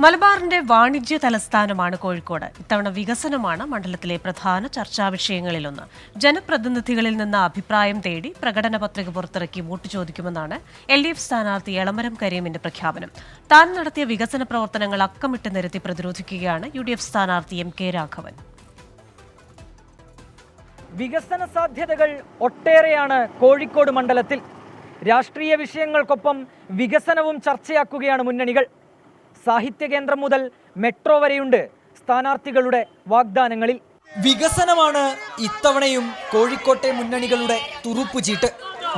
മലബാറിന്റെ വാണിജ്യ തലസ്ഥാനമാണ് കോഴിക്കോട്. ഇത്തവണ വികസനമാണ് മണ്ഡലത്തിലെ പ്രധാന ചർച്ചാ വിഷയങ്ങളിലൊന്ന്. ജനപ്രതിനിധികളിൽ നിന്ന് അഭിപ്രായം തേടി പ്രകടന പത്രിക പുറത്തിറക്കി വോട്ട് ചോദിക്കുമെന്നാണ് LDF സ്ഥാനാർത്ഥി എളമരം കരീമിന്റെ പ്രഖ്യാപനം. താൻ നടത്തിയ വികസന പ്രവർത്തനങ്ങൾ അക്കമിട്ട് നിരത്തി പ്രതിരോധിക്കുകയാണ് UDF സ്ഥാനാർത്ഥി MK രാഘവൻ. വികസന സാധ്യതകൾ ഒട്ടേറെയാണ് കോഴിക്കോട് മണ്ഡലത്തിൽ. രാഷ്ട്രീയ വിഷയങ്ങൾക്കൊപ്പം വികസനവും ചർച്ചയാക്കുകയാണ് മുന്നണികൾ. സാഹിത്യ കേന്ദ്രം മുതൽ മെട്രോ വരെയുണ്ട് സ്ഥാനാർത്ഥികളുടെ വാഗ്ദാനങ്ങളിൽ. വികസനമാണ് ഇത്തവണയും കോഴിക്കോട്ടെ മുന്നണികളുടെ തുറുപ്പുചീട്ട്.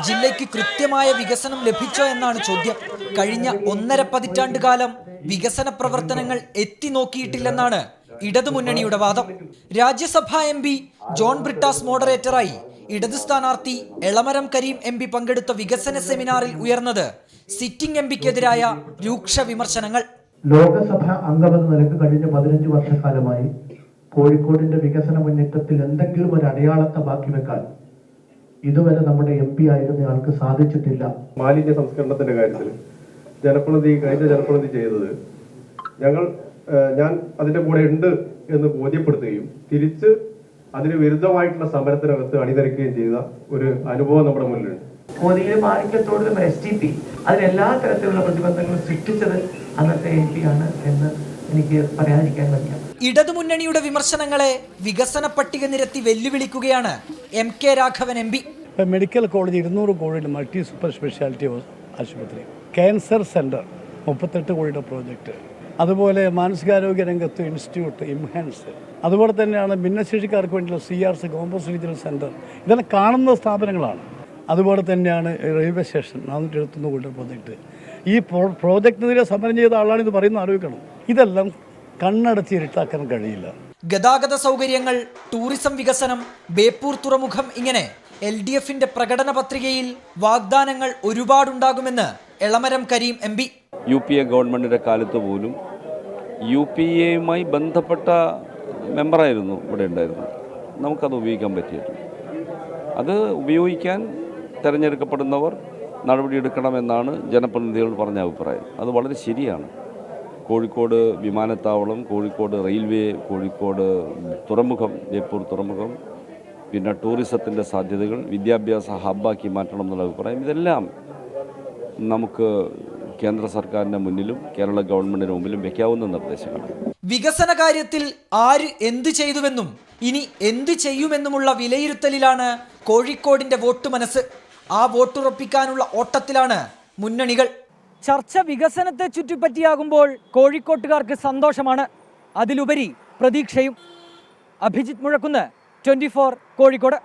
ജില്ലയ്ക്ക് കൃത്യമായ വികസനം ലഭിച്ചോ എന്നാണ് ചോദ്യം. കഴിഞ്ഞ 1.5 പതിറ്റാണ്ട് കാലം വികസന പ്രവർത്തനങ്ങൾ എത്തി നോക്കിയിട്ടില്ലെന്നാണ് ഇടതുമുന്നണിയുടെ വാദം. രാജ്യസഭാ MP ജോൺ ബ്രിട്ടാസ് മോഡറേറ്ററായി ഇടതു സ്ഥാനാർത്ഥി എളമരം കരീം MP പങ്കെടുത്ത വികസന സെമിനാറിൽ ഉയർന്നത് സിറ്റിംഗ് MPക്കെതിരായ രൂക്ഷ വിമർശനങ്ങൾ. ലോകസഭ അംഗമെന്ന നിലക്ക് കഴിഞ്ഞ 15 വർഷക്കാലമായി കോഴിക്കോടിന്റെ വികസന മുന്നേറ്റത്തിൽ എന്തെങ്കിലും ഒരു അടയാളത്തെ ബാക്കി വെക്കാൻ ഇതുവരെ നമ്മുടെ MP ആയിരുന്നയാൾക്ക് സാധിച്ചിട്ടില്ല. മാലിന്യ സംസ്കരണത്തിന്റെ കാര്യത്തിൽ കഴിഞ്ഞ ജനപ്രതിനിധി ചെയ്തത് ഞാൻ അതിന്റെ കൂടെ ഉണ്ട് എന്ന് ബോധ്യപ്പെടുത്തുകയും തിരിച്ച് അതിന് വിരുദ്ധമായിട്ടുള്ള സമരത്തിനകത്ത് അണിനിരക്കുകയും ചെയ്ത ഒരു അനുഭവം നമ്മുടെ മുന്നിലുണ്ട്. കോതിയിലെ മാലിന്യത്തോടും STP അതിനെല്ലാ തരത്തിലുള്ള പ്രതിബന്ധങ്ങളും സൃഷ്ടിച്ചത് അന്നത്തെ MP ആണ് എന്ന് എനിക്ക് പറയാതിരിക്കാൻ വയ്യ. ഇടതുമുന്നണിയുടെ വിമർശനങ്ങളെ വികസന പട്ടിക നിരത്തി വെല്ലുവിളിക്കുകയാണ് MK Raghavan MP. Medical college 200 കോടിയുടെ മൾട്ടി സൂപ്പർ സ്പെഷ്യാലിറ്റി ആശുപത്രി, ക്യാൻസർ സെന്റർ 38 കോടിയുടെ പ്രോജക്റ്റ്, അതുപോലെ മാനസികാരോഗ്യ രംഗത്ത് ഇൻസ്റ്റിറ്റ്യൂട്ട് ഇംഹാൻസ്, അതുപോലെ തന്നെയാണ് ഭിന്നശേഷിക്കാർക്ക് വേണ്ടിയുള്ള CRC കോമ്പസ് റീജിയണൽ സെന്റർ, ഇതെല്ലാം കാണുന്ന സ്ഥാപനങ്ങളാണ്. അതുപോലെ തന്നെയാണ് റെയിൽവേ സ്റ്റേഷൻ 471 കോടിയുടെ പ്രോജക്റ്റ്. ഈ പ്രോജക്റ്റിനെതിരെ സമരം ചെയ്ത ആളാണ് ഇത് പറയുന്നത്, ആലോചിക്കണം. ഇതെല്ലാം കണ്ണടച്ച് ഇരുട്ടാക്കാൻ കഴിയില്ല. ഗതാഗത സൗകര്യങ്ങൾ, ടൂറിസം വികസനം, ബേപ്പൂർ തുറമുഖം, ഇങ്ങനെ LDFന്റെ പ്രകടന പത്രികയിൽ വാഗ്ദാനങ്ങൾ ഒരുപാടുണ്ടാകുമെന്ന് എളമരം കരീം MP. UPA ഗവൺമെൻറ്റിൻ്റെ കാലത്ത് പോലും UPAയുമായി ബന്ധപ്പെട്ട മെമ്പറായിരുന്നു ഇവിടെ ഉണ്ടായിരുന്നത്. നമുക്കത് ഉപയോഗിക്കാൻ പറ്റിയിട്ടില്ല. അത് ഉപയോഗിക്കാൻ തിരഞ്ഞെടുക്കപ്പെടുന്നവർ നടപടിയെടുക്കണമെന്നാണ് ജനപ്രതിനിധികൾ പറഞ്ഞ അഭിപ്രായം. അത് വളരെ ശരിയാണ്. കോഴിക്കോട് വിമാനത്താവളം, കോഴിക്കോട് റെയിൽവേ, കോഴിക്കോട് തുറമുഖം, ബേപ്പൂർ തുറമുഖം, പിന്നെ ടൂറിസത്തിൻ്റെ സാധ്യതകൾ, വിദ്യാഭ്യാസ ഹബ്ബാക്കി മാറ്റണം എന്നുള്ള അഭിപ്രായം, ഇതെല്ലാം നമുക്ക് കേന്ദ്ര സർക്കാരിൻ്റെ മുന്നിലും കേരള ഗവൺമെൻറ്റിന് മുമ്പിലും വയ്ക്കാവുന്ന നിർദ്ദേശങ്ങളാണ്. വികസന കാര്യത്തിൽ ആര് എന്ത് ചെയ്തുവെന്നും ഇനി എന്ത് ചെയ്യുമെന്നുമുള്ള വിലയിരുത്തലിലാണ് കോഴിക്കോടിന്റെ വോട്ട് മനസ്സ്. ആ വോട്ടുറപ്പിക്കാനുള്ള ഓട്ടത്തിലാണ് മുന്നണികൾ. ചർച്ച വികസനത്തെ ചുറ്റിപ്പറ്റിയാകുമ്പോൾ കോഴിക്കോട്ടുകാർക്ക് സന്തോഷമാണ്, അതിലുപരി പ്രതീക്ഷയും. അഭിജിത്ത് മുഴക്കുന്ന്, 24 കോഴിക്കോട്.